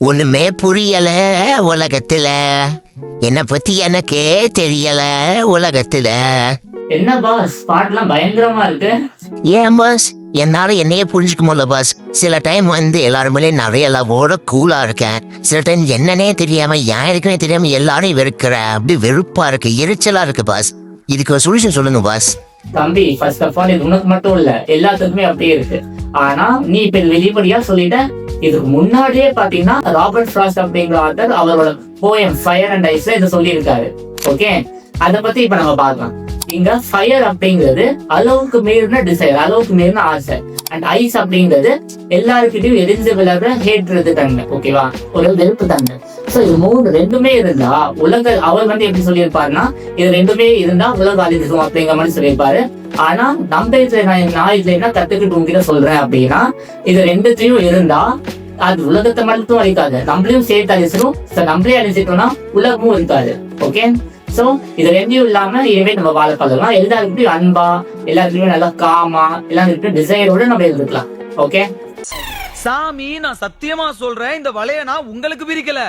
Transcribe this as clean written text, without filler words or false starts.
ஒண்ணுமே புரியல உலகத்துல, என்ன பத்தி எனக்கே தெரியல உலகத்துல. என்ன பாஸ் பாட்டுலாம் பயங்கரமா இருக்கு. ஏன் பாஸ், என்னால என்னையே புரிஞ்சுக்க முடியல பாஸ். சில டைம் எல்லாருமே நிறைய லவோட கூலா இருக்கேன். சில டைம் என்னன்னே தெரியாம யாருக்குமே தெரியாம எல்லாரையும் வெறுக்கிற, அப்படி வெறுப்பா இருக்கு, எரிச்சலா இருக்கு பாஸ். இதுக்கு ஒரு சொல்யூஷன் சொல்லுங்க பாஸ். தம்பி, ஃபர்ஸ்ட் ஆஃப் ஆல் இது உனக்கு மட்டும் இல்ல, எல்லாத்துக்குமே அப்படியே இருக்கு. ஆனா நீ இப்ப வெளிப்படையா சொல்லிட்ட. இதுக்கு முன்னாடியே பாத்தீங்கன்னா ராபர்ட் ஃப்ராஸ்ட் அப்படிங்கிற ஆத்தர் அவரோட போயம் ஃபயர் அண்ட் ஐஸ்ல இதை சொல்லியிருக்காரு. ஓகே, அதை பத்தி இப்ப நம்ம பார்க்கலாம். இங்க ஃபயர் அப்படிங்கிறது அளவுக்கு மீறின டிசைர், அளவுக்கு மீறின ஆசை. அண்ட் ஐஸ் அப்படிங்கிறது எல்லாருக்கிட்டையும் எரிஞ்சு விளையாடுற ஹேட்றது தன்மை. ஓகேவா, ஒரு வெறுப்பு தன்மை. சோ இது ரெண்டுமே இருந்தா அவர் எப்படி சொல்லியிருப்பாருன்னா, இது ரெண்டுமே இருந்தா உலக அழிஞ்சிடும் அப்படிங்கிற மாதிரி சொல்லியிருப்பாரு. ஆனா நம்ம நான் இதுல என்ன கத்துக்கிட்டு உங்ககிட்ட சொல்றேன் அப்படின்னா, இது ரெண்டுத்தையும் இருந்தா அது உலகத்தை மட்டும் அழிக்காது, நம்மளையும் சேர்த்து அழிச்சிடும். நம்மளே அழிச்சிட்டோம்னா உலகமும் இருக்காது. ஓகே, சோ இது ரெண்டையும் இல்லாம இனிமே நம்ம வாழ பழகலாம். எல்லாருக்கிட்டையும் அன்பா, எல்லாருக்குமே நல்லா காமா, எல்லாருக்கிட்டையும் டிசைரோட நம்ம இருந்துக்கலாம். ஓகே சாமி, நான் சத்தியமா சொல்றேன், இந்த வலைய நான் உங்களுக்கு பிரிக்கல.